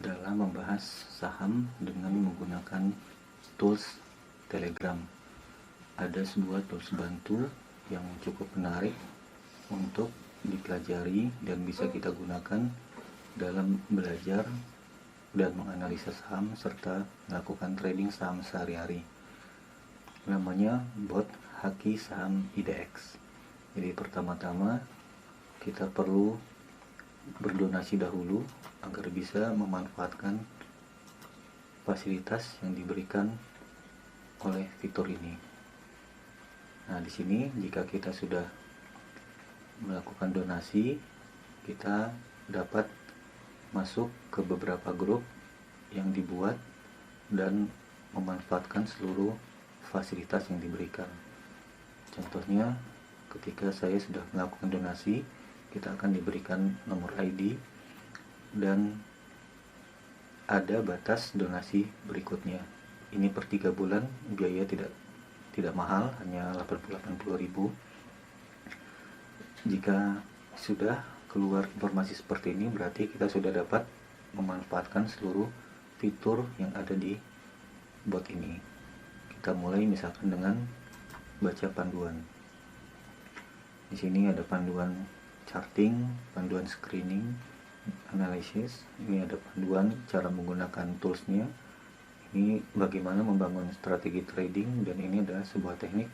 dalam membahas saham dengan menggunakan tools Telegram. Ada sebuah tools bantu yang cukup menarik untuk dipelajari dan bisa kita gunakan dalam belajar dan menganalisa saham serta melakukan trading saham sehari-hari. Namanya bot Haki Saham IDX. Jadi pertama-tama kita perlu berdonasi dahulu agar bisa memanfaatkan fasilitas yang diberikan oleh fitur ini. Nah, di sini jika kita sudah melakukan donasi, kita dapat masuk ke beberapa grup yang dibuat dan memanfaatkan seluruh fasilitas yang diberikan. Contohnya, ketika saya sudah melakukan donasi, kita akan diberikan nomor ID dan ada batas donasi berikutnya. Ini per 3 bulan, biaya tidak mahal, hanya 80.000. Jika sudah keluar informasi seperti ini, berarti kita sudah dapat memanfaatkan seluruh fitur yang ada di bot ini. Kita mulai misalkan dengan baca panduan. Di sini ada panduan charting, panduan screening, analisis. Ini ada panduan cara menggunakan toolsnya. Ini bagaimana membangun strategi trading, dan ini adalah sebuah teknik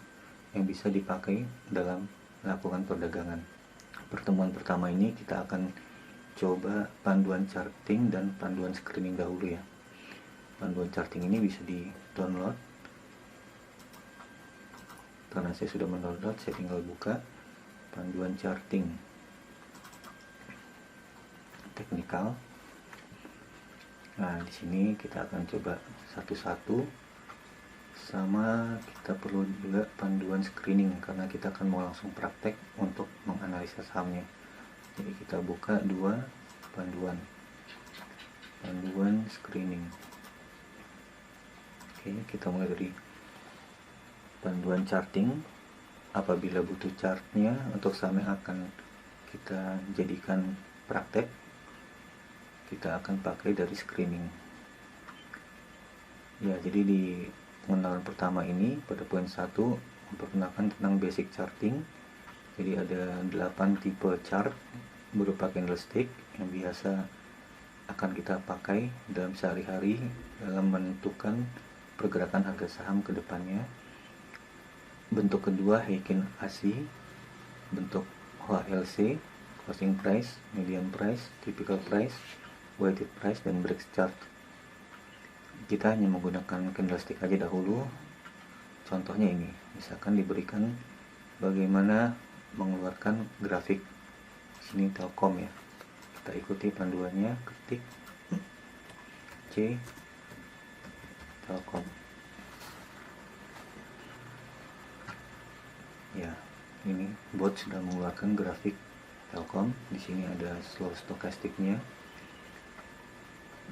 yang bisa dipakai dalam melakukan perdagangan. Pertemuan pertama ini kita akan coba panduan charting dan panduan screening dahulu ya. Panduan charting ini bisa di download. Karena saya sudah mendownload, saya tinggal buka panduan charting teknikal. Nah, di sini kita akan coba satu-satu. Sama kita perlu juga panduan screening karena kita akan mau langsung praktek untuk menganalisa sahamnya. Jadi kita buka dua panduan screening. Oke, kita mulai dari panduan charting. Apabila butuh chartnya untuk saham yang akan kita jadikan praktek, kita akan pakai dari screening ya. Jadi di pengenalan pertama ini pada poin 1 memperkenalkan tentang basic charting. Jadi ada 8 tipe chart berupa candlestick yang biasa akan kita pakai dalam sehari-hari dalam menentukan pergerakan harga saham ke depannya. Bentuk kedua Heikin AC, bentuk HLC, closing price, median price, typical price, weighted price, dan break chart. Kita hanya menggunakan candlestick aja dahulu. Contohnya ini, misalkan diberikan bagaimana mengeluarkan grafik. Sini Telkom ya. Kita ikuti panduannya, ketik C Telkom. Ya, ini bot sudah mengeluarkan grafik Telkom. Di sini ada slow stokastiknya.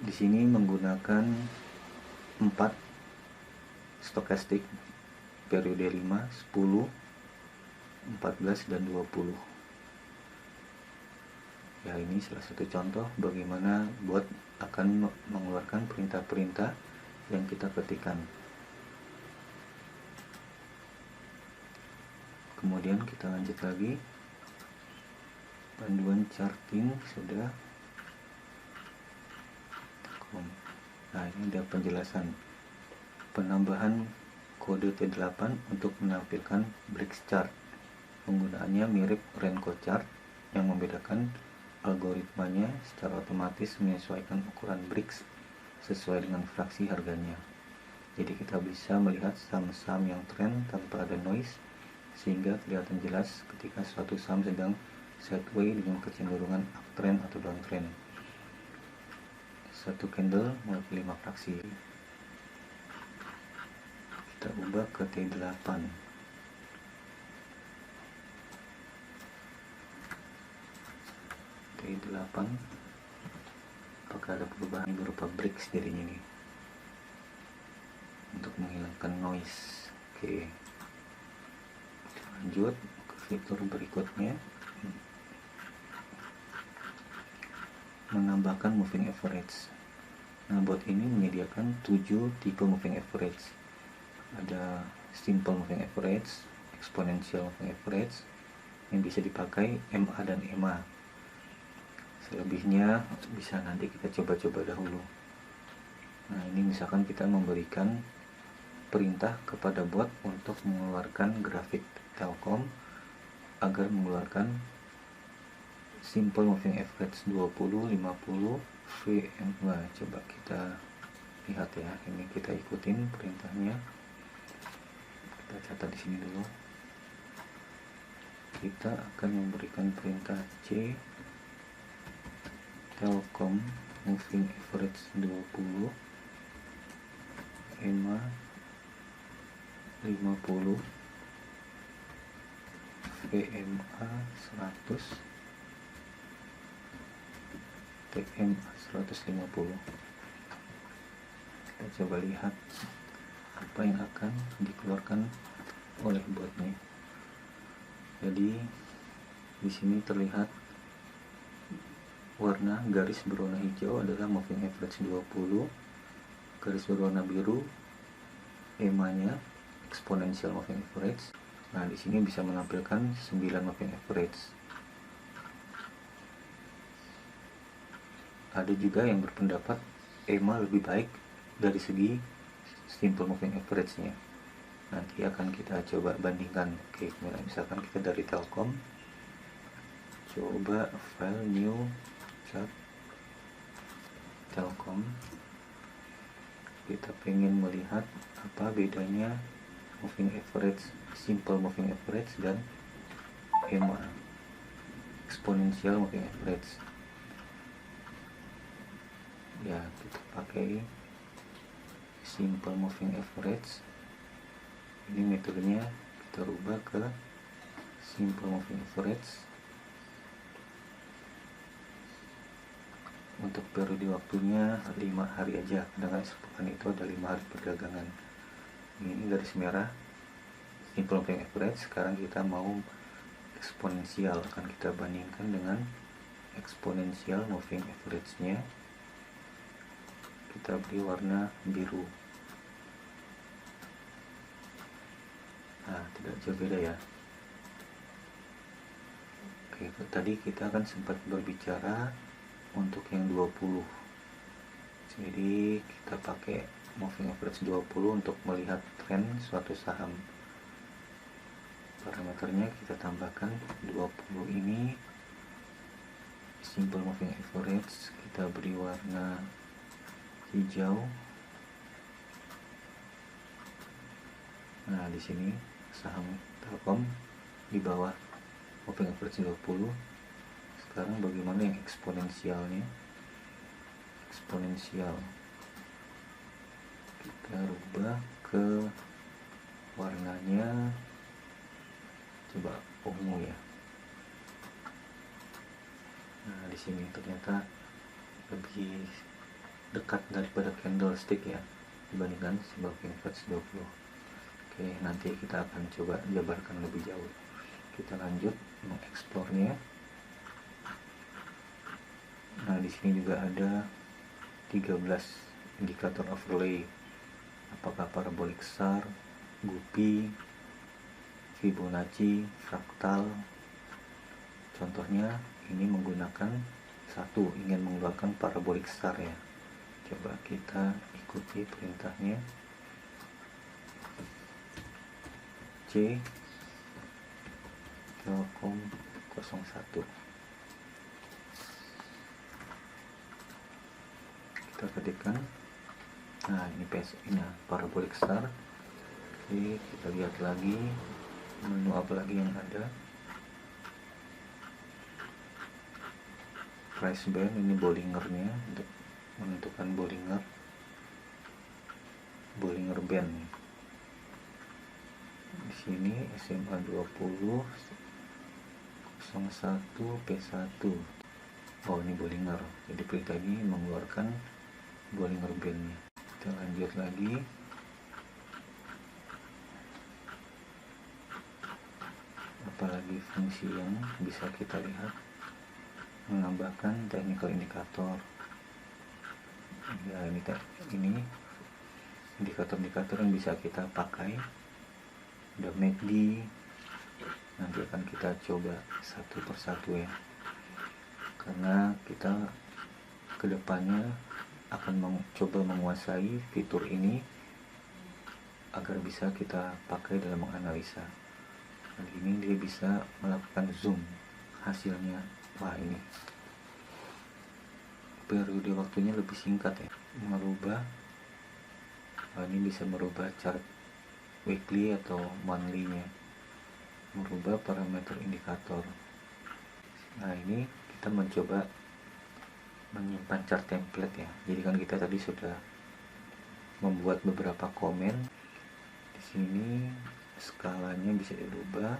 Di sini menggunakan 4 stokastik periode 5, 10, 14, dan 20. Ya, ini salah satu contoh bagaimana bot akan mengeluarkan perintah-perintah yang kita ketikkan. Kemudian kita lanjut lagi. Panduan charting sudah. Nah, ini ada penjelasan penambahan kode T8 untuk menampilkan BRICS chart. Penggunaannya mirip Renko chart yang membedakan algoritmanya secara otomatis menyesuaikan ukuran BRICS sesuai dengan fraksi harganya. Jadi kita bisa melihat saham-saham yang trend tanpa ada noise, sehingga kelihatan jelas ketika suatu saham sedang sideways dengan kecenderungan uptrend atau downtrend. Satu candle memiliki 5 fraksi. Kita ubah ke T8. T8. Apakah ada perubahan berupa BRICS jadinya nih? Untuk menghilangkan noise. Oke. Lanjut ke fitur berikutnya. Menambahkan moving average. Nah, bot ini menyediakan 7 tipe moving average. Ada simple moving average, exponential moving average, yang bisa dipakai MA dan EMA. Selebihnya bisa nanti kita coba-coba dahulu. Nah, ini misalkan kita memberikan perintah kepada bot untuk mengeluarkan grafik Telkom agar mengeluarkan simple moving average 20, 50, VM. Coba kita lihat ya, ini kita ikutin perintahnya. Kita catat di sini dulu. Kita akan memberikan perintah C Telkom moving average 20, EMA 50, VMA 100, TMA 150. Kita coba lihat apa yang akan dikeluarkan oleh botnya. Jadi di sini terlihat warna garis berwarna hijau adalah moving average 20, garis berwarna biru EMA-nya exponential moving average. Nah, di sini bisa menampilkan 9 moving average. Ada juga yang berpendapat EMA lebih baik dari segi simple moving average-nya. Nanti akan kita coba bandingkan. Oke, misalkan kita dari Telkom, coba file new chart Telkom. Kita pengen melihat apa bedanya moving average, simple moving average, dan EMA exponential moving average. Ya, kita pakai simple moving average. Ini metodenya kita rubah ke simple moving average. Untuk periode waktunya 5 hari aja, sedangkan sepekan itu ada 5 hari perdagangan. Ini garis merah simple moving average. Sekarang kita mau eksponensial, akan kita bandingkan dengan eksponensial moving average-nya. Kita beri warna biru. Nah, tidak jauh beda ya. Oke, tadi kita kan sempat berbicara untuk yang 20. Jadi kita pakai moving average 20 untuk melihat tren suatu saham. Parameternya kita tambahkan 20 ini simple moving average, kita beri warna hijau. Nah, di sini saham Telkom di bawah moving average 20. Sekarang bagaimana yang eksponensialnya? Eksponensial kita rubah ke warnanya, coba ungu ya. Nah, di sini ternyata lebih dekat daripada candlestick ya dibandingkan moving average 20. Oke, nanti kita akan coba jabarkan lebih jauh. Kita lanjut mengeksplornya. Nah, di sini juga ada 13 indikator overlay. Apakah parabolic SAR, Guppy, Fibonacci, fraktal. Contohnya ini menggunakan satu, ingin mengeluarkan parabolic SAR ya. Coba kita ikuti perintahnya. C Telkom 01. Kita ketikkan. Nah, ini PSI-nya parabolic SAR. Oke, kita lihat lagi menu apa lagi yang ada. Price band, ini Bollinger-nya untuk menentukan Bollinger band. Di sini SMA 20 01 P1. Oh, ini Bollinger. Jadi perintah ini mengeluarkan Bollinger band-nya. Kita lanjut lagi. Apalagi fungsi yang bisa kita lihat? Menambahkan technical indicator. Ya, Ya, ini indikator-indikator yang bisa kita pakai. Udah MACD, nanti akan kita coba satu persatu ya, karena kita kedepannya akan mencoba menguasai fitur ini agar bisa kita pakai dalam menganalisa. Kali ini dia bisa melakukan zoom hasilnya. Wah, ini periode waktunya lebih singkat ya, merubah. Ini bisa merubah chart weekly atau monthly-nya, merubah parameter indikator. Nah, ini kita mencoba menyimpan chart template ya. Jadi kan kita tadi sudah membuat beberapa komen. Di sini skalanya bisa dirubah.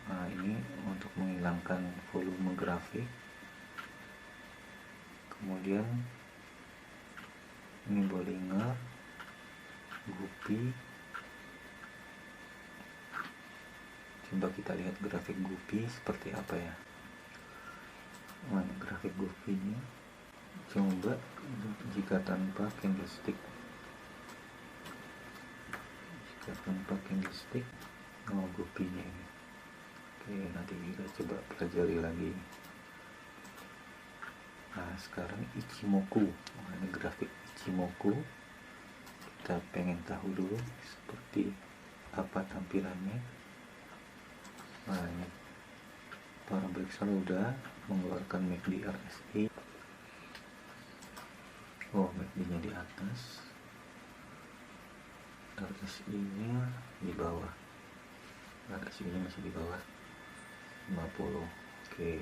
Nah, ini untuk menghilangkan volume grafik. Kemudian ini Bollinger, Guppy. Coba kita lihat grafik Guppy seperti apa ya. Nah, grafik Guppy-nya coba jika tanpa candlestick. Guppy-nya ini. Oke, nanti kita coba pelajari lagi. Nah, sekarang Ichimoku. Ini grafik Ichimoku. Kita pengen tahu dulu seperti apa tampilannya. Nah, ini para Blackstar udah mengeluarkan MACD RSI. Oh, MACD-nya di atas, RSI-nya di bawah. RSI-nya masih di bawah 50. Oke.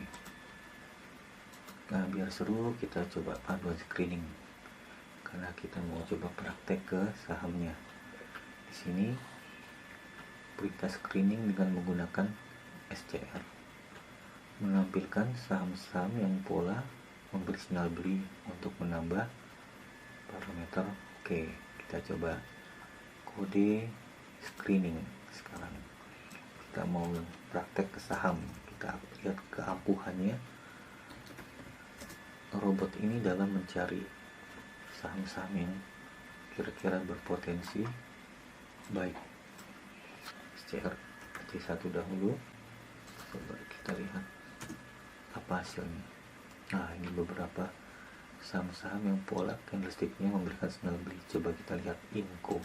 Nah, biar seru kita coba panduan screening, karena kita mau coba praktek ke sahamnya. Di sini perintah screening dengan menggunakan SCR menampilkan saham-saham yang pola memberi sinyal beli untuk menambah parameter. Oke, kita coba kode screening. Sekarang kita mau praktek ke saham, kita lihat keampuhannya robot ini dalam mencari saham-saham yang kira-kira berpotensi baik. SCR T1 dahulu, coba kita lihat apa hasilnya. Nah, ini beberapa saham-saham yang pola candlestick-nya memberikan sinyal beli. Coba kita lihat Inco.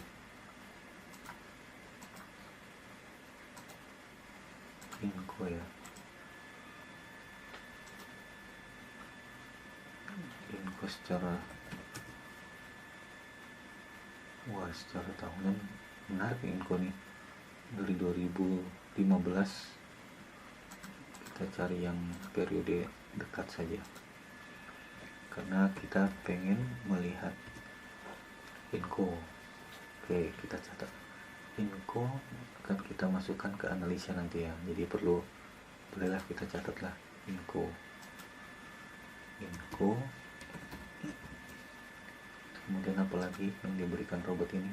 Ya, Inco secara tahunan menarik Inco nih, dari 2015. Kita cari yang periode dekat saja, karena kita pengen melihat Inco. Oke, kita catat Inco, akan kita masukkan ke analisa nanti ya. Jadi bolehlah kita catatlah Inco. Kemudian apalagi yang diberikan robot ini?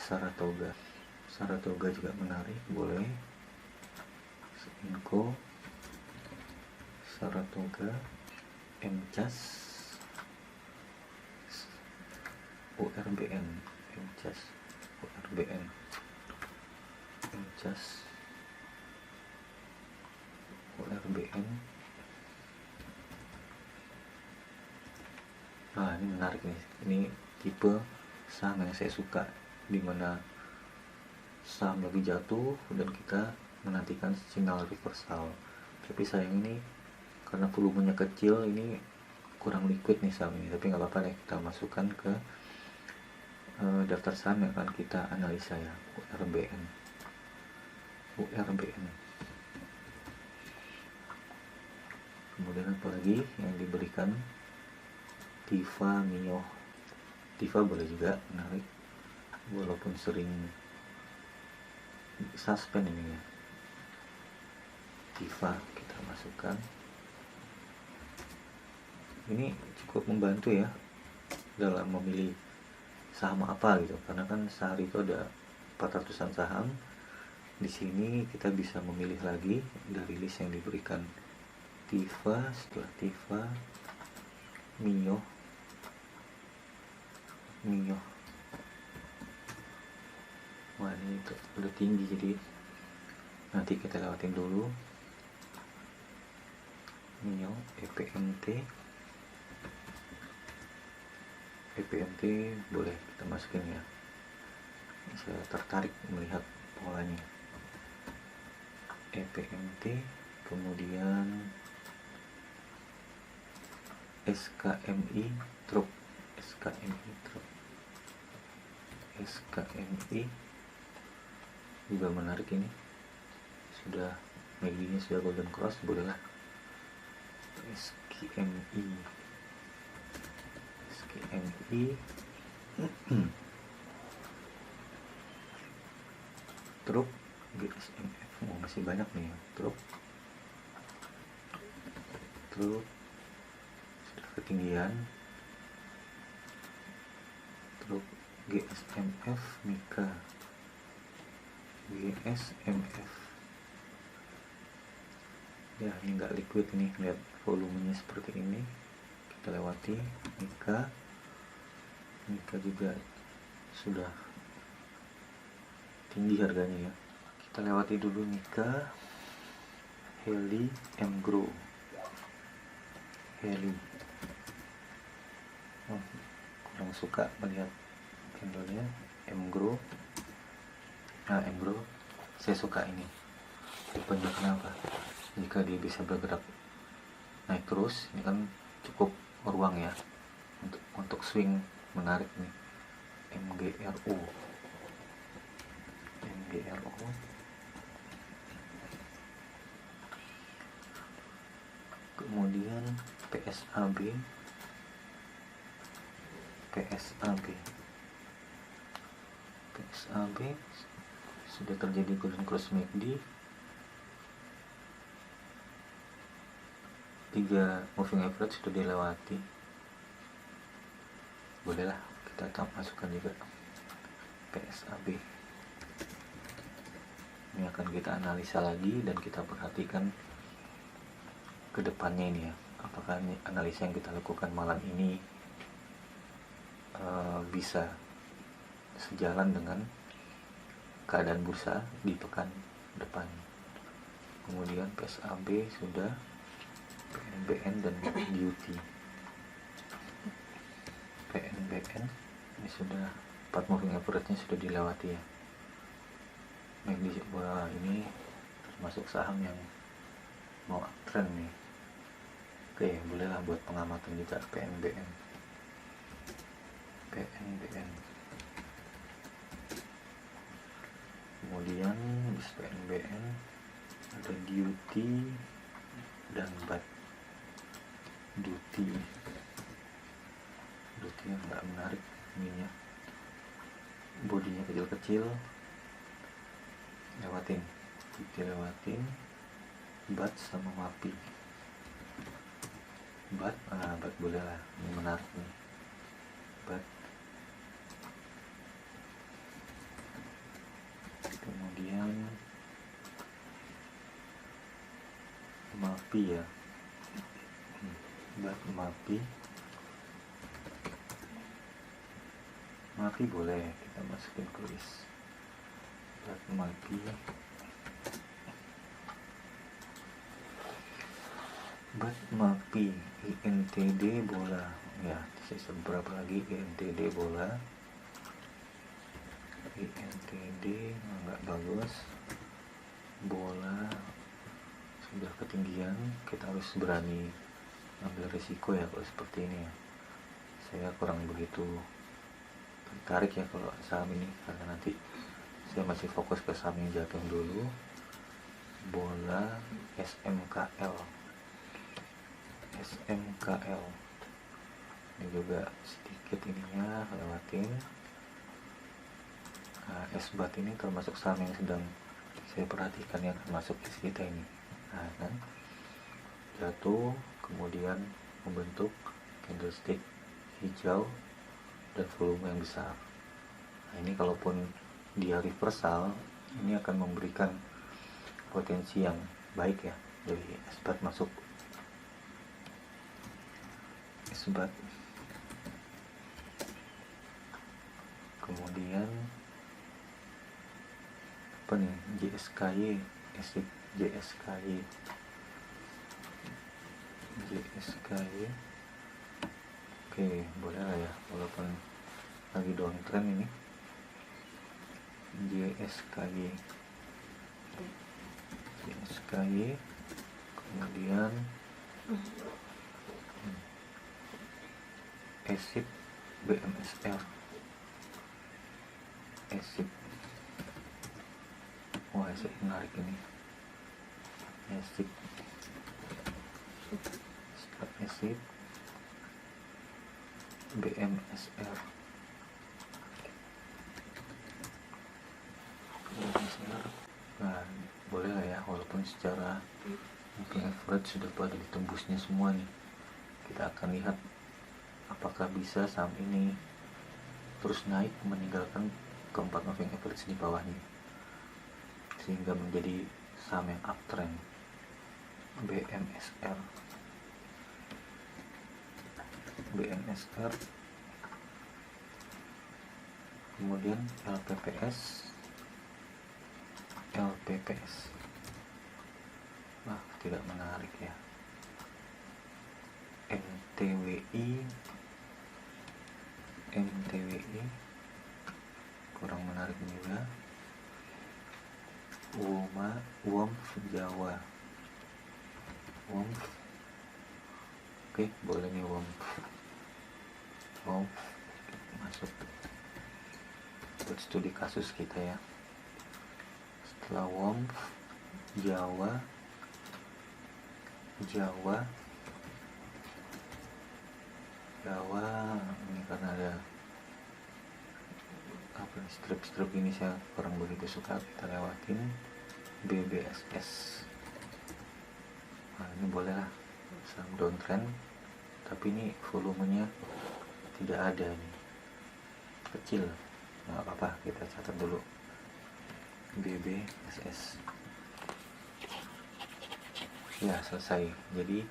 Saratoga juga menarik, boleh. Inco, Saratoga, MCAS, URBN. Nah, ini menarik nih. Ini tipe saham yang saya suka, dimana saham lagi jatuh dan kita menantikan sinyal reversal. Tapi sayang ini karena volumenya kecil, ini kurang liquid nih saham ini. Tapi nggak apa-apa deh, kita masukkan ke daftar saham yang akan kita analisa ya. URBN. Kemudian apalagi yang diberikan? Tifa, Mio. Tifa boleh juga, menarik, walaupun sering suspend ini ya. Tifa kita masukkan. Ini cukup membantu ya dalam memilih saham apa gitu, karena kan sehari itu ada 400-an saham. Di sini kita bisa memilih lagi dari list yang diberikan. Tifa, setelah Tifa, Mio, Mio. Wah, ini udah tinggi, jadi nanti kita lewatin dulu. Mio EPMT boleh kita masukin ya. Saya tertarik melihat polanya. EPMT, kemudian SKMI truk, SKMI juga menarik ini. Sudah MACD-nya sudah golden cross, bolehlah. SKMI truk GSMF. Masih banyak nih ya, truk sudah ketinggian. Truk GSMF Mika, GSMF ya, ini nggak liquid nih, lihat volumenya seperti ini. Kita lewati Mika juga sudah tinggi harganya ya. Kita lewati dulu Mika. Heli Mgrow, kurang suka melihat candlenya Mgrow. Mgrow saya suka ini tipenya. Kenapa? Jika dia bisa bergerak naik terus, ini kan cukup ruang ya untuk swing, menarik nih. MGRO, kemudian PSAB sudah terjadi golden cross MACD. 3 moving average sudah dilewati, bolehlah kita masukkan juga PSAB. Ini akan kita analisa lagi dan kita perhatikan ke depannya ini ya, apakah analisa yang kita lakukan malam ini bisa sejalan dengan keadaan bursa di pekan depan. Kemudian PSAB sudah, PNBN dan PNBN ini sudah 4 moving average-nya sudah dilewati ya. Ini termasuk saham yang mau uptrend nih. Oke, bolehlah buat pengamatan juga PNBN. Kemudian di PNBN ada Duty dan BAT. Duty yang nggak menarik ininya, bodinya kecil-kecil, lewatin BAT sama MAPI. BAT boleh lah, ini menarik nih BAT. Kemudian MAPI ya, BAT MAPI boleh kita masukin ke list. BAT MAPI, INTD bola ya, sisa berapa lagi? INTD bola, nggak bagus, bola sudah ketinggian. Kita harus berani ambil risiko ya kalau seperti ini ya. Saya kurang begitu tertarik ya kalau saham ini, karena nanti saya masih fokus ke saham yang jatuh dulu. Bola SMKL ini juga sedikit ininya lewatin. SBAT ini termasuk saham yang sedang saya perhatikan, yang termasuk list kita ini. Kan jatuh, kemudian membentuk candlestick hijau dan volume yang besar. Ini kalaupun dia reversal, ini akan memberikan potensi yang baik ya. Jadi SBAT masuk. kemudian apa nih, JSKY, exit JSKY, oke, boleh lah ya, walaupun lagi downtrend ini. JSKY, kemudian exit BMSR, exit, wah exit menarik ini, exit BMSR. Nah, boleh lah ya, walaupun secara mungkin average sudah pada ditembusnya semua nih. Kita akan lihat apakah bisa saham ini terus naik meninggalkan keempat moving average di bawahnya sehingga menjadi saham yang uptrend. BMSR, kemudian LPPS, nah tidak menarik ya. MTWI kurang menarik juga. WOMF Jawa, oke, boleh nih WOMF masuk buat studi kasus kita ya. Setelah WOMF Jawa ini karena ada strip ini saya kurang begitu suka, kita lewatin. BBSS, nah ini boleh lah, saham downtrend tapi ini volumenya tidak ada nih, kecil, nggak apa-apa, kita catat dulu. BBSS ya, selesai. Jadi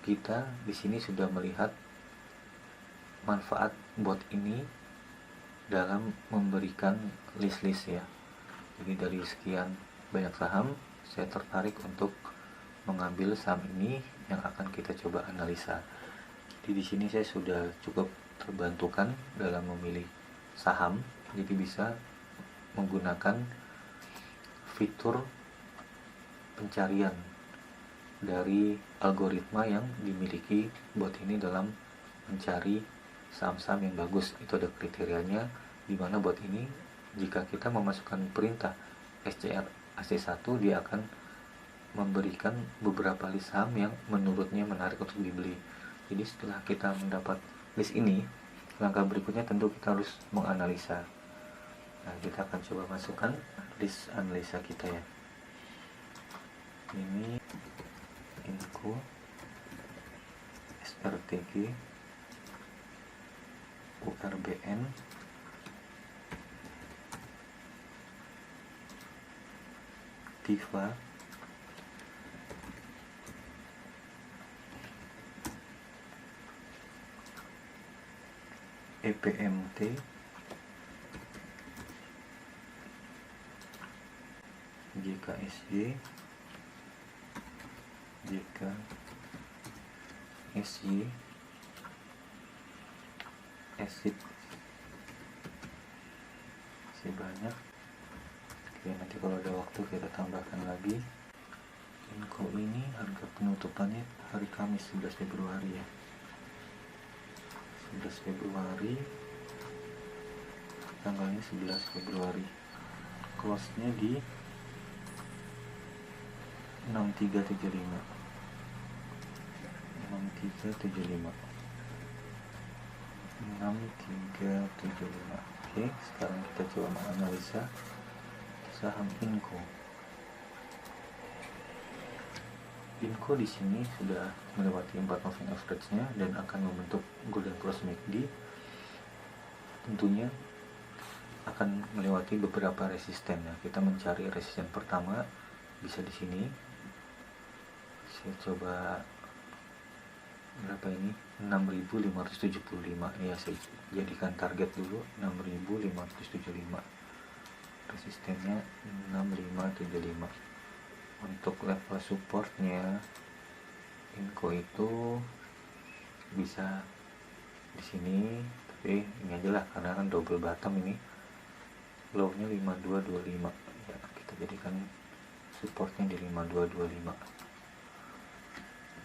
kita di sini sudah melihat manfaat bot ini dalam memberikan list ya. Jadi dari sekian banyak saham, saya tertarik untuk mengambil saham ini yang akan kita coba analisa. Jadi di sini saya sudah cukup terbantukan dalam memilih saham, jadi bisa menggunakan fitur pencarian dari algoritma yang dimiliki bot ini dalam mencari saham-saham yang bagus. Itu ada kriterianya, di mana bot ini jika kita memasukkan perintah SCR AC1, dia akan memberikan beberapa list saham yang menurutnya menarik untuk dibeli. Jadi setelah kita mendapat list ini, langkah berikutnya tentu kita harus menganalisa. Nah, kita akan coba masukkan list analisa kita ya. Ini Inco, SRTG, URBN, Tifa, EPMT, JKSY, exit, masih banyak. Oke, nanti kalau ada waktu kita tambahkan lagi. Inco ini harga penutupannya hari Kamis 11 Februari ya. 11 Februari, tanggalnya 11 Februari, close-nya di 6375. Oke, sekarang kita coba menganalisa saham Inco. Inco di sini sudah melewati 4 moving average-nya dan akan membentuk golden cross MACD. Tentunya akan melewati beberapa resisten ya. Kita mencari resisten pertama bisa di sini. Saya coba berapa ini, 6.575 ya. Saya jadikan target dulu 6.575, resistennya 6575. Untuk level supportnya Inco itu bisa di sini, tapi ini aja lah karena kan double bottom, ini low nya 5225 ya, kita jadikan supportnya di 5225,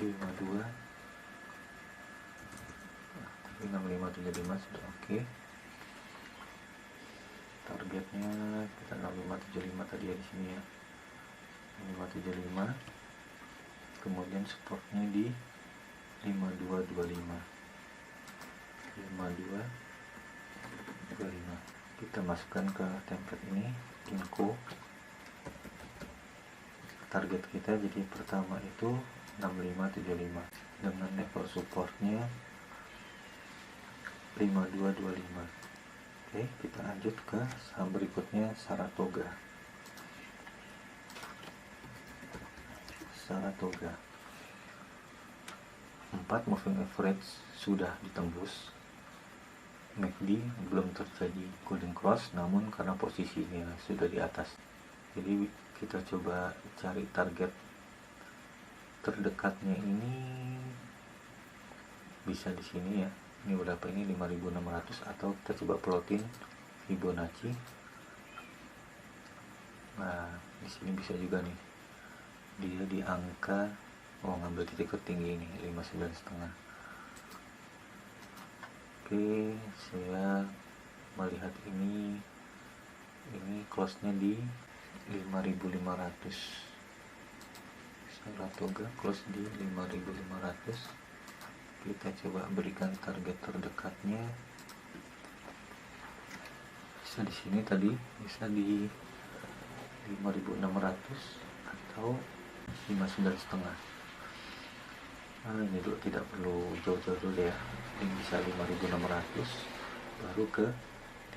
di 52 tapi 6575 sudah oke. Targetnya kita 6575 tadi ya, di sini ya 6575, kemudian supportnya di 5225. Kita masukkan ke template ini Inco target kita. Jadi pertama itu 6575 dengan level supportnya 5225. Oke, kita lanjut ke saham berikutnya, Saratoga. 4 moving average sudah ditembus, MACD belum terjadi golden cross, namun karena posisinya sudah di atas, jadi kita coba cari target terdekatnya. Ini bisa di sini ya, ini berapa, ini 5.600, atau kita coba plotin Fibonacci. Nah di sini bisa juga nih, dia di angka, ngambil titik tertinggi ini 59,5. Oke, saya melihat ini close nya di 5.500. Saratoga close di 5.500. Kita coba berikan target terdekatnya, bisa di sini tadi, bisa di 5.600 atau 59,5. Ini dulu tidak perlu jauh-jauh dulu ya, ini bisa 5.600 baru ke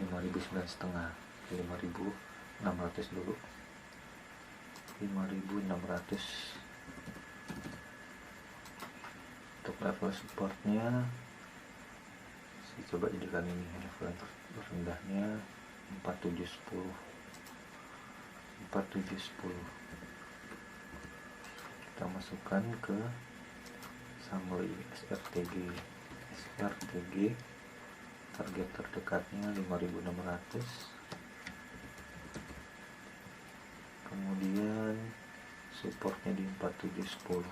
5.900,5, 5.600 dulu, 5.600. Untuk level supportnya saya coba jadikan ini level terendahnya 4710. Kita masukkan ke summary SRTG. Target terdekatnya 5.600, kemudian supportnya di 4710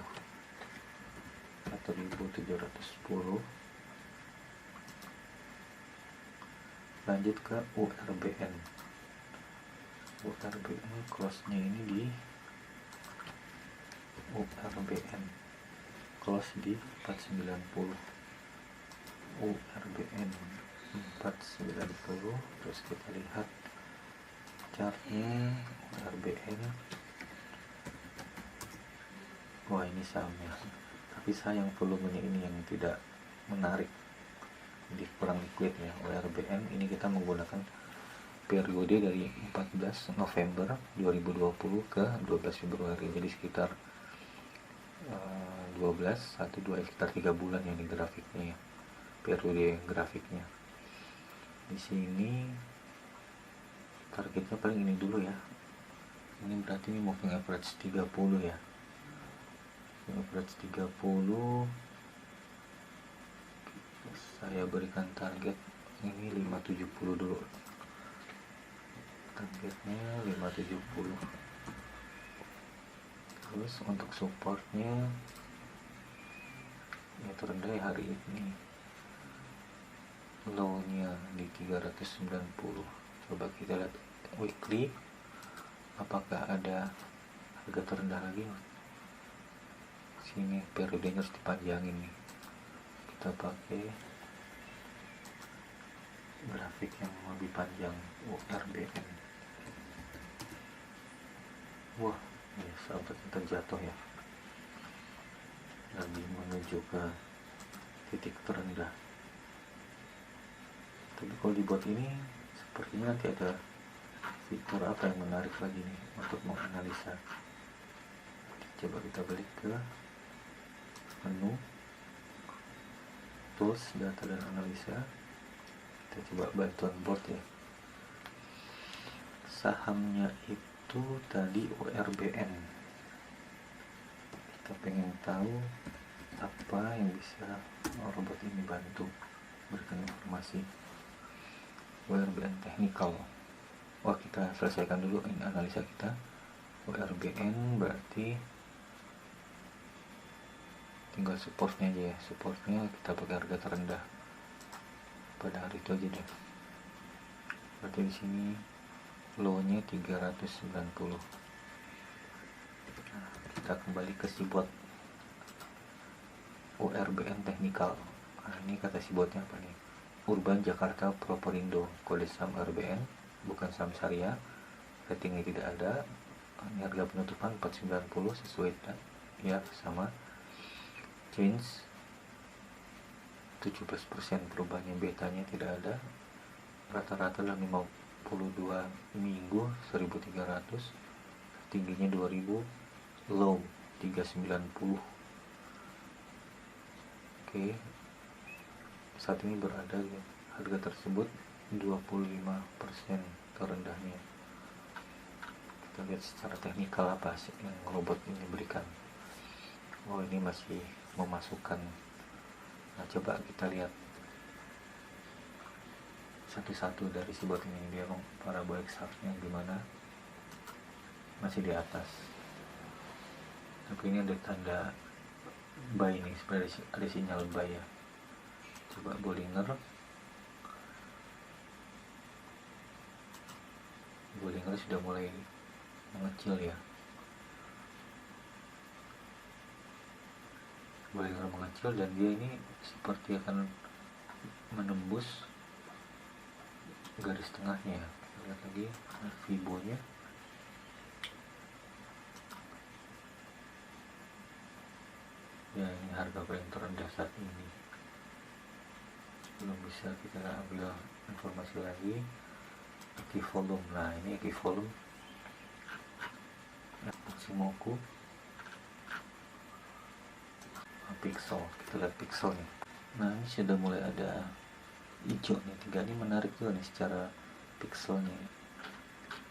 atau 1710. Lanjut ke URBN. Close nya ini di URBN close di 490. URBN 490. Terus kita lihat chartnya URBN. Wah, ini sahamnya, tapi sayang volumenya ini yang tidak menarik, jadi kurang liquid ya. URBN ini kita menggunakan periode dari 14 November 2020 ke 12 Februari, jadi sekitar sekitar 3 bulan ya, ini grafiknya ya, periode grafiknya. Di sini targetnya paling ini dulu ya, ini berarti ini moving average 30 ya, average 30. Saya berikan target ini 570 dulu, targetnya 570. Terus untuk supportnya ya terendah hari ini, low nya di 390. Coba kita lihat weekly, apakah ada harga terendah lagi. Sini periodenya harus dipanjangin nih, kita pakai grafik yang lebih panjang, URBN. Wah ya, sahabat, kita jatuh ya, lagi menuju ke titik terendah. Tapi kalau dibuat ini sepertinya nanti ada fitur apa yang menarik lagi nih untuk menganalisa. Coba kita balik ke menu tools, data dan analisa. Kita coba bantuan board ya. Sahamnya itu tadi URBN. Kita pengen tahu apa yang bisa robot ini bantu berikan informasi. URBN Technical. Wah, kita selesaikan dulu ini analisa kita. URBN berarti tinggal supportnya aja ya. Supportnya kita pakai harga terendah pada hari itu aja deh. Berarti di sini low-nya 390. Nah, kita kembali ke si bot URBN Technical. Nah, ini kata si botnya apa nih? Urban Jakarta Properindo, kode saham URBN, bukan saham syariah, ratingnya tidak ada. Ini harga penutupan 490 sesuai ya, sama change 17%, perubahannya betanya tidak ada, rata-rata dalam 52 minggu 1300, tingginya 2000, low 390. Oke, saat ini berada di harga tersebut 25% terendahnya. Kita lihat secara teknikal apa sih yang robot ini berikan. Oh, ini masih memasukkan. Nah, coba kita lihat satu-satu dari si bot ini. Dia parabolic shaftnya gimana, masih di atas, tapi ini ada tanda buy nih, sebenarnya ada sinyal buy ya. Coba Bollinger sudah mulai mengecil ya. Bollinger mengecil dan dia ini seperti akan menembus garis tengahnya. Lihat lagi Fibo-nya. Ya, ini harga paling terendah saat ini. Belum bisa kita ambil informasi lagi. Key volume. Nah, ini key volume Shimoku pixel. Kita lihat pixelnya. Nah, ini sudah mulai ada hijau nih. 3 ini menarik juga nih secara pixelnya.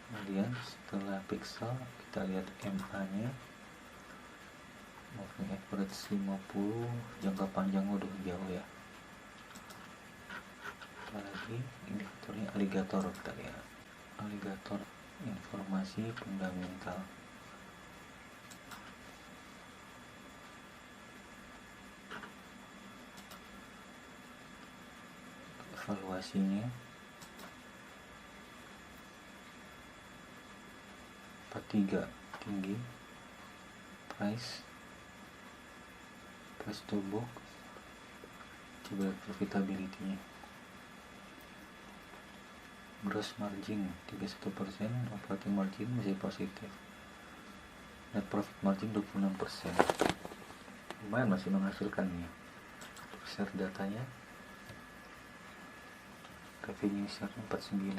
Kemudian setelah pixel kita lihat MA nya, moving average 50, jangka panjang udah jauh ya. Lagi indikatornya alligator, kita lihat alligator, informasi fundamental. Evaluasinya 43 tinggi, price to book. Coba profitability-nya, gross margin 31%, operating margin masih positif, net profit margin 26%. Lumayan masih menghasilkan nih. Share datanya, revenue share 49,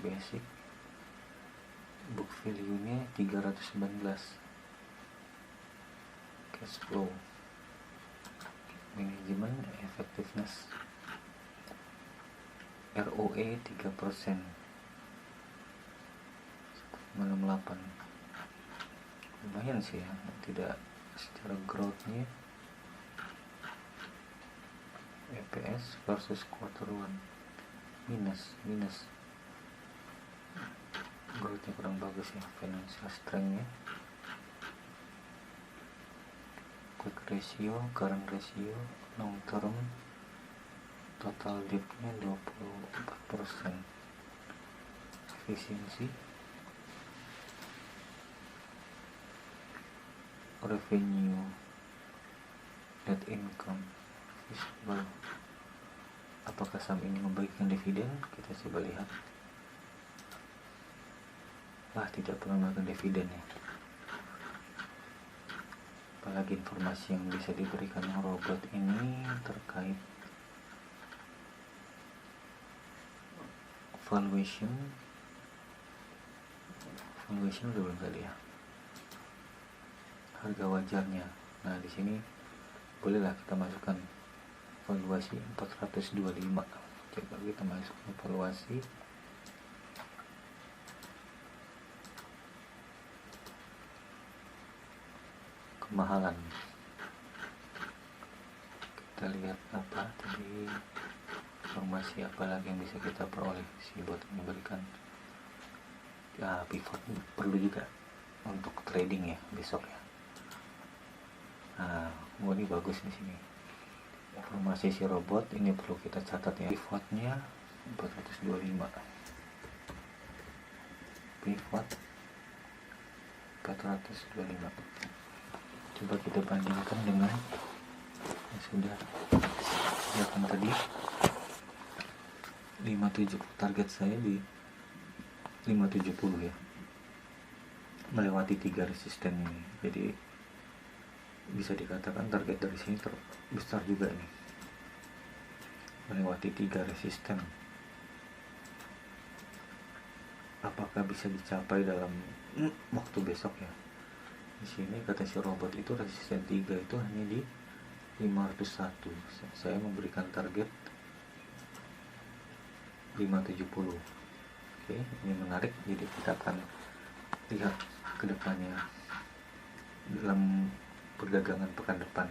basic, book value nya 319, cash flow, manajemen, effectiveness, ROE 3%, 98. Lumayan sih ya, tidak secara growth-nya. EPS versus quarter 1 minus growth-nya kurang bagus ya. Financial strength-nya, quick ratio, current ratio, long term, total debt-nya 24%, efisiensi, revenue, net income, visible. Apakah saham ini membagikan dividen? Kita coba lihat. Wah, tidak pernah makan dividen ya. Apalagi informasi yang bisa diberikan robot ini terkait valuation udah belum tadi ya. Harga wajarnya. Nah, di sini bolehlah kita masukkan evaluasi 425. Coba kita masuk evaluasi. Kemahalan. Kita lihat apa tadi, informasi apa lagi yang bisa kita peroleh si bot memberikan. Ya, pivot perlu juga untuk trading ya besok ya. Nah, ini bagus di sini. Informasi si robot ini perlu kita catat ya. Pivotnya 425. Pivot 425. Coba kita bandingkan dengan yang sudah kelihatan tadi. 570, target saya di 570 ya, melewati 3 resisten ini. Jadi bisa dikatakan target dari sini terbesar juga nih, melewati 3 resisten. Apakah bisa dicapai dalam waktu besok ya? Di sini kata si robot itu resisten 3 itu hanya di 501. Saya memberikan target 570. Oke, ini menarik. Jadi kita akan lihat ke depannya dalam perdagangan pekan depan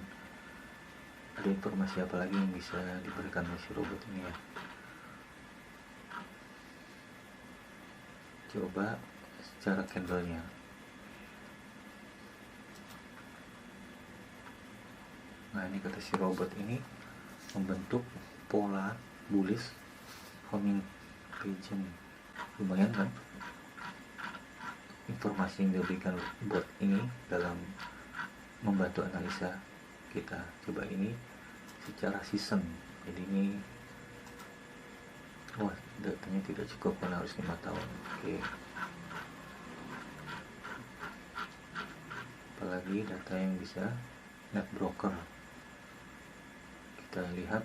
ada informasi apa lagi yang bisa diberikan oleh si robot ini ya. Coba secara candlenya. Nah, ini kata si robot ini membentuk pola bullish homing region. Lumayan kan informasi yang diberikan bot ini dalam membantu analisa kita. Coba ini secara season. Jadi ini datanya tidak cukup karena harus 5 tahun. Oke. Apalagi data yang bisa net broker. Kita lihat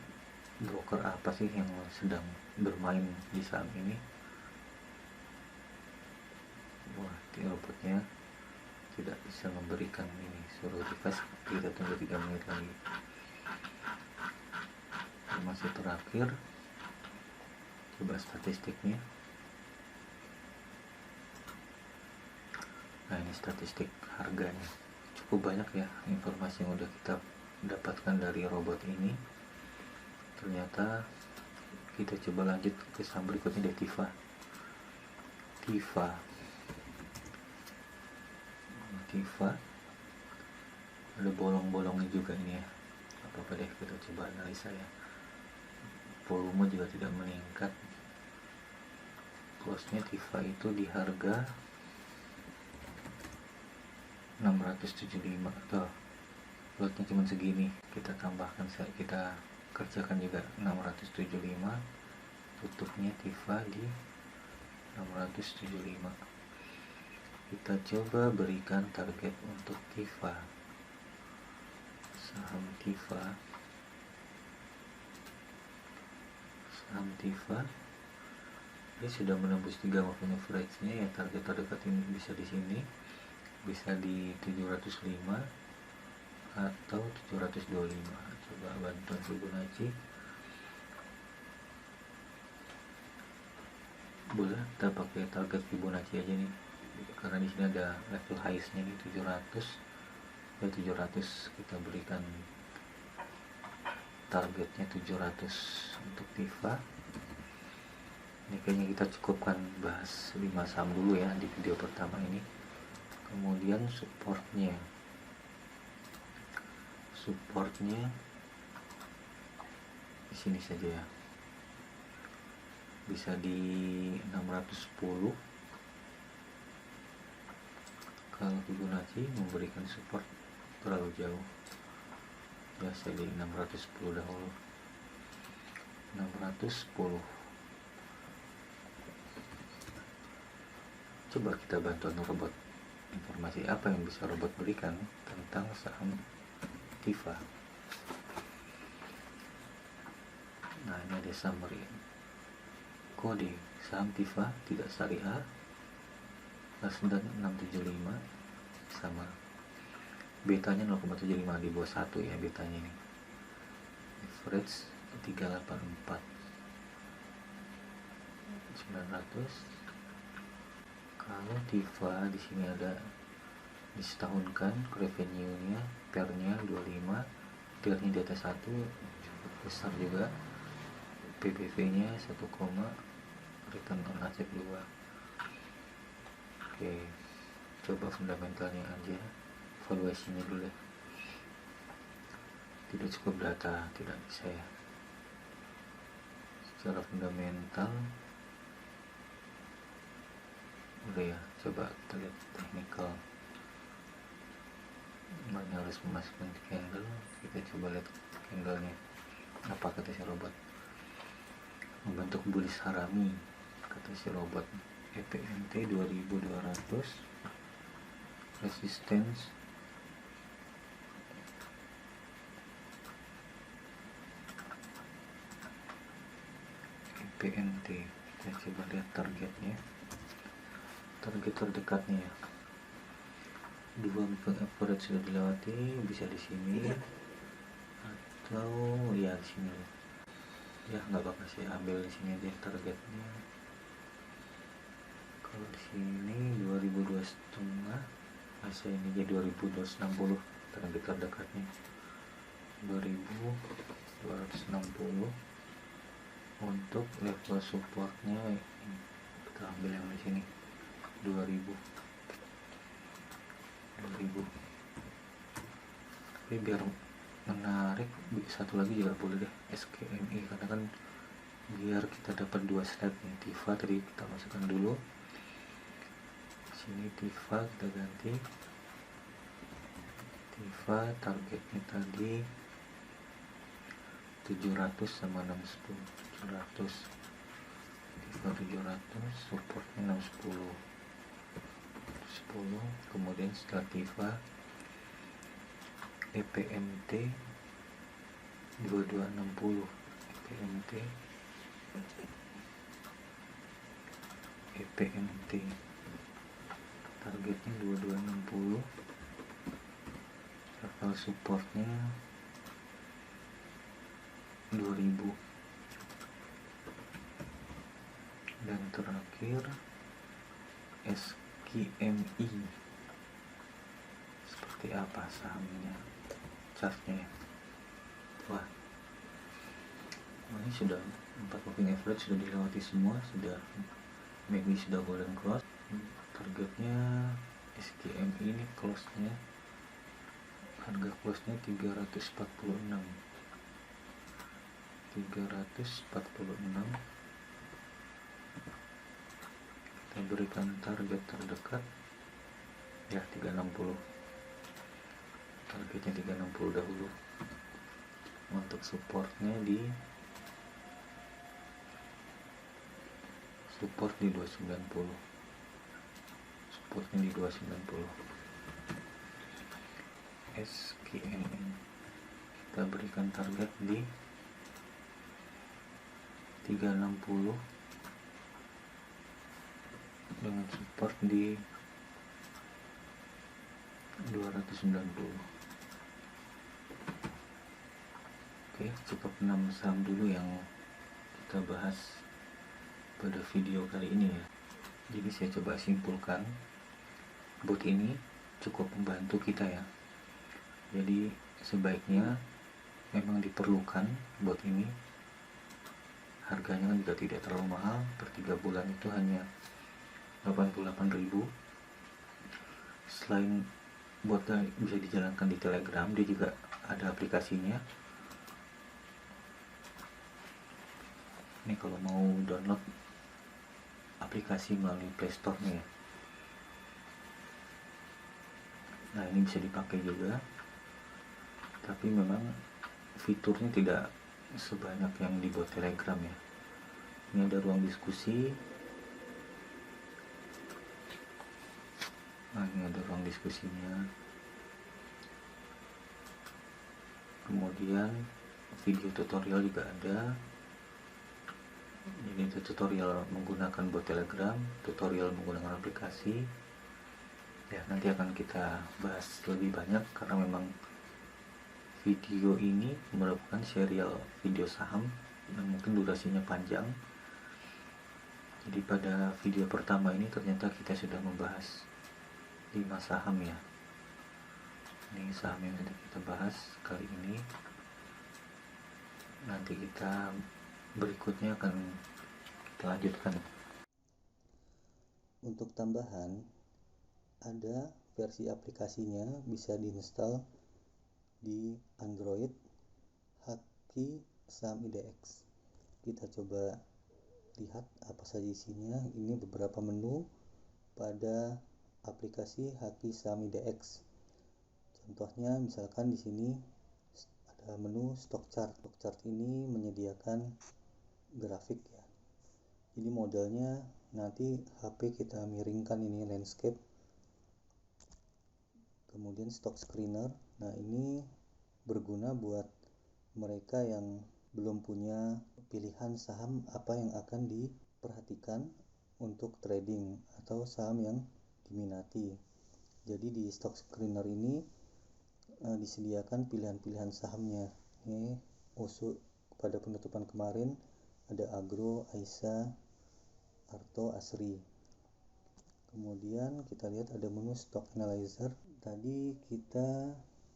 broker apa sih yang sedang bermain di saham ini. Wah, robotnya tidak bisa memberikan ini. Suruh refresh, kita tunggu 3 menit lagi. Masih terakhir, coba statistiknya. Nah, ini statistik harganya. Cukup banyak ya informasi yang udah kita dapatkan dari robot ini. Ternyata kita coba lanjut ke saham berikutnya deh, TIFA. Ada bolong-bolongnya juga ini ya. Apa-apa deh, kita coba analisa ya. Volume juga tidak meningkat. Close-nya TIFA itu di harga 675. Tuh, lotnya cuma segini. Kita tambahkan, kita kerjakan juga 675. Tutupnya TIFA di 675. Kita coba berikan target untuk TIFA. Saham TIFA ini sudah menembus 3 moving average-nya ya. Target terdekat ini bisa di sini, bisa di 705 atau 725. Coba bantuan Fibonacci. Boleh kita pakai target Fibonacci aja nih, karena di sini ada level highs-nya di 700. Ya 700 kita berikan targetnya 700 untuk TIFA. Ini kayaknya kita cukupkan bahas 5 saham dulu ya di video pertama ini. Kemudian supportnya di sini saja ya, bisa di 610. Kalau Fibonacci memberikan support terlalu jauh ya, saya di 610 dahulu. 610. Coba kita bantuan robot. Informasi apa yang bisa robot berikan tentang saham TIFA. Nah, ini ada summary. Kode saham TIFA tidak syariah dan 675 sama betanya 0,75, di bawah 1 ya betanya ini. average 384 900. Kalau Tifa di sini ada disetahunkan revenue-nya, PER-nya 25, PER-nya di atas 1, cukup besar juga. PBV-nya 1, return on asset 2. Oke, coba fundamentalnya aja, valuasinya dulu ya. Tidak cukup data, tidak bisa ya. Secara fundamental udah ya, coba kita lihat technical. Mana harus memasukkan candle, kita coba lihat candlenya apa kata si robot. Membentuk bullish harami kata si robot. EPMT 2200, resistance EPMT. Kita coba lihat targetnya, target terdekatnya ya. 2 moving average sudah dilewati, bisa di sini atau ya di sini ya, nggak apa-apa sih, ambil di sini aja targetnya. Kalau di sini 2002,5, masa ini jadi 2260, target terdekatnya 2260. Untuk level supportnya kita ambil yang di sini 2000. Tapi biar menarik, satu lagi juga boleh deh, SKMI, karena kan biar kita dapat 2 slide nih. Tifa tadi kita masukkan dulu sini, Tifa kita ganti. Tifa targetnya tadi 700 sama 610. 700 Tifa 700, supportnya 610. Kemudian setelah Tifa EPMT 2260, EPMT targetnya 2260, level supportnya 2000. Dan terakhir SKMI, seperti apa sahamnya, chartnya ya. Wah, ini sudah 4 moving average sudah dilewati semua, sudah MACD sudah golden cross. Targetnya SKMI ini close nya, harga close nya 346. Kita berikan target terdekat ya 360, targetnya 360 dahulu. Untuk supportnya di 290, supportnya di 290. SKMN kita berikan target di 360 dengan support di 290. Oke, cukup 6 saham dulu yang kita bahas pada video kali ini ya. Jadi saya coba simpulkan, bot ini cukup membantu kita ya. Jadi sebaiknya memang diperlukan bot ini. Harganya kan juga tidak terlalu mahal, per 3 bulan itu hanya 88.000. Selain botnya bisa dijalankan di Telegram, dia juga ada aplikasinya. Ini kalau mau download aplikasi melalui Play Store-nya ya. Nah, ini bisa dipakai juga, tapi memang fiturnya tidak sebanyak yang di bot Telegram ya. Ini ada ruang diskusi. Nah, ini ada ruang diskusinya. Kemudian video tutorial juga ada. Ini tutorial menggunakan bot Telegram, tutorial menggunakan aplikasi. Ya, nanti akan kita bahas lebih banyak karena memang video ini merupakan serial video saham yang mungkin durasinya panjang. Jadi pada video pertama ini ternyata kita sudah membahas 5 saham ya. Ini saham yang sudah kita bahas kali ini. Nanti kita berikutnya akan kita lanjutkan. Untuk tambahan, ada versi aplikasinya bisa diinstal di Android Haki Saham IDX. Kita coba lihat apa saja isinya. Ini beberapa menu pada aplikasi Haki Saham IDX. Contohnya misalkan di sini ada menu stock chart. Stock chart ini menyediakan grafik ya. Jadi modelnya nanti HP kita miringkan ini landscape. Kemudian stock screener. Nah, ini berguna buat mereka yang belum punya pilihan saham apa yang akan diperhatikan untuk trading atau saham yang diminati. Jadi di stock screener ini disediakan pilihan-pilihan sahamnya. Ini USU pada penutupan kemarin ada Agro, Aisyah, Arto, Asri. Kemudian kita lihat ada menu stock analyzer. Tadi kita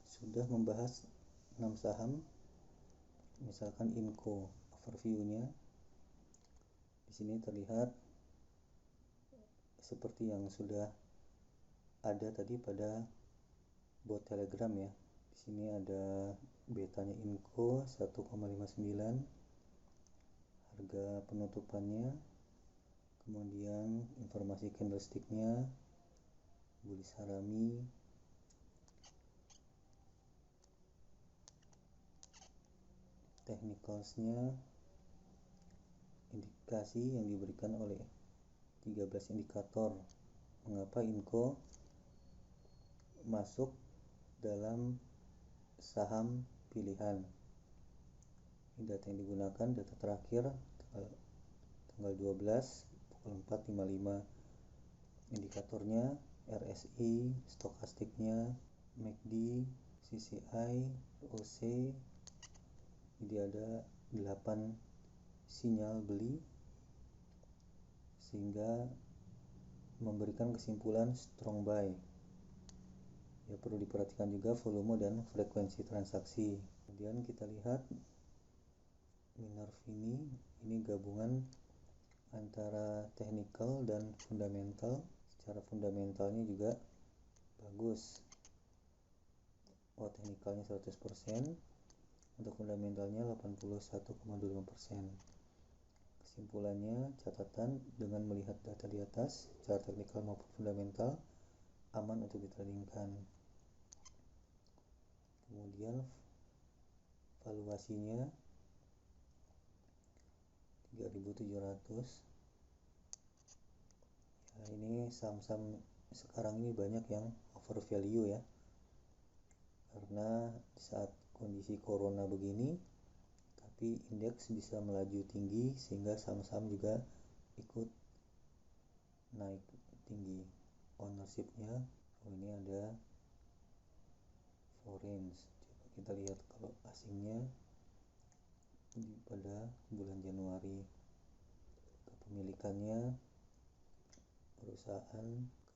sudah membahas 6 saham. Misalkan Inco, overview-nya di sini terlihat seperti yang sudah ada tadi pada bot Telegram ya. Di sini ada betanya Inco 1,59, harga penutupannya, kemudian informasi candlestick-nya, bullish harami, technicals-nya, indikasi yang diberikan oleh 13 indikator mengapa Inco masuk dalam saham pilihan. Ini data yang digunakan, data terakhir tanggal 12 pukul 4.55. Indikatornya RSI, stokastiknya, MACD, CCI, OC. Jadi ada 8 sinyal beli sehingga memberikan kesimpulan strong buy. Ya, perlu diperhatikan juga volume dan frekuensi transaksi. Kemudian kita lihat Minerv ini gabungan antara technical dan fundamental. Secara fundamentalnya juga bagus. Oh, technicalnya 100%. Untuk fundamentalnya 81,25%. Kesimpulannya, catatan dengan melihat data di atas, secara teknikal maupun fundamental, aman untuk ditradingkan. Kemudian valuasinya 3.700. Ya, ini saham-saham sekarang ini banyak yang over value ya. Karena saat kondisi corona begini, tapi indeks bisa melaju tinggi sehingga saham-saham juga ikut naik tinggi ownership-nya. Oh, ini ada foreign. Coba kita lihat kalau asingnya pada bulan Januari. Kepemilikannya perusahaan,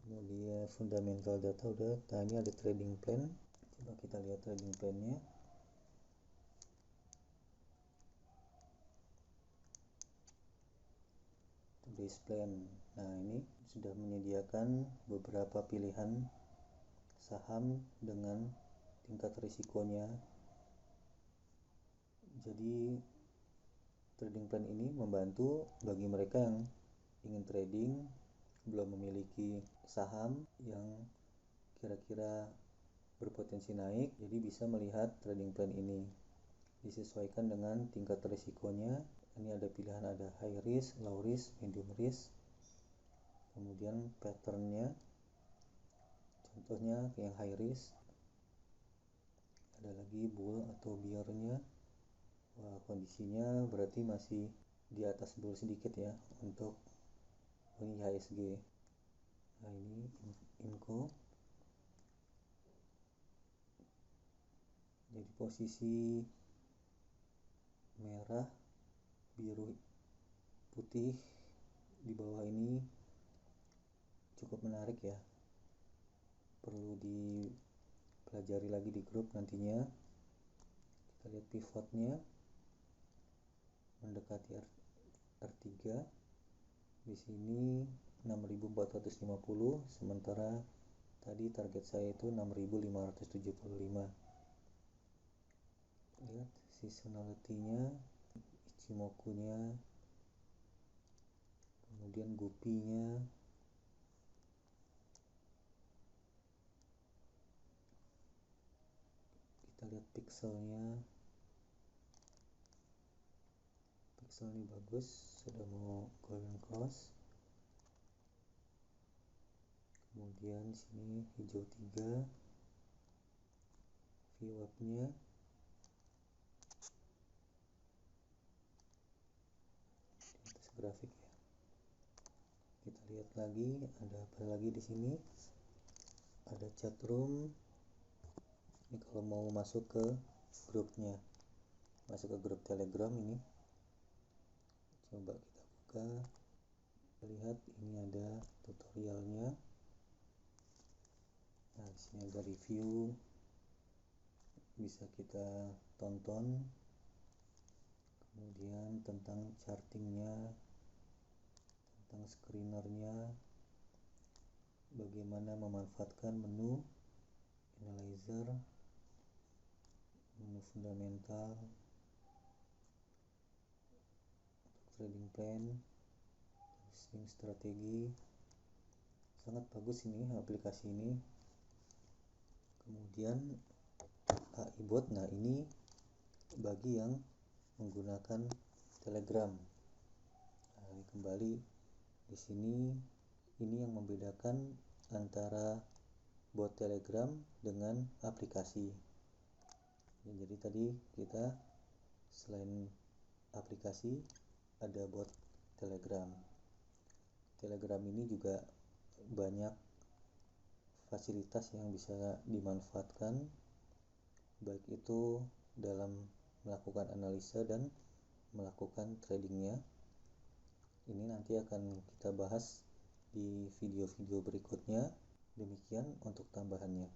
kemudian fundamental data udah. Nah, ini ada trading plan. Coba kita lihat trading plan-nya. Base plan. Nah, ini sudah menyediakan beberapa pilihan saham dengan tingkat risikonya. Jadi trading plan ini membantu bagi mereka yang ingin trading, belum memiliki saham yang kira-kira berpotensi naik, jadi bisa melihat trading plan ini disesuaikan dengan tingkat risikonya. Ini ada pilihan, ada high risk, low risk, medium risk, kemudian patternnya. Contohnya yang high risk, ada lagi bull atau bear-nya. Wah, kondisinya berarti masih di atas bull sedikit ya untuk ini IHSG. Nah, ini Inco. Jadi posisi merah, biru, putih di bawah ini cukup menarik ya, perlu dipelajari lagi di grup nantinya. Kita lihat pivotnya mendekati R3, di sini 6450, sementara tadi target saya itu 6575. Lihat seasonality-nya, Ichimoku-nya, kemudian Guppy-nya, kita lihat pixelnya. Pixel ini bagus, sudah mau golden cross. Kemudian sini hijau 3, VWAP-nya di atas grafik ya. Kita lihat lagi ada apa lagi di sini. Ada chat room. Ini kalau mau masuk ke grupnya, masuk ke grup Telegram ini. Coba kita buka. Lihat ini ada tutorialnya. Nah, di sini ada review. Bisa kita tonton. Kemudian tentang chartingnya, tentang screenernya, bagaimana memanfaatkan menu analyzer, menu fundamental untuk trading plan, swing strategi. Sangat bagus ini aplikasi ini. Kemudian AI bot, nah ini bagi yang menggunakan Telegram. Nah, ini kembali di sini, ini yang membedakan antara bot Telegram dengan aplikasi. Jadi tadi kita selain aplikasi ada bot Telegram. Telegram ini juga banyak fasilitas yang bisa dimanfaatkan, baik itu dalam melakukan analisa dan melakukan tradingnya. Ini nanti akan kita bahas di video-video berikutnya. Demikian untuk tambahannya.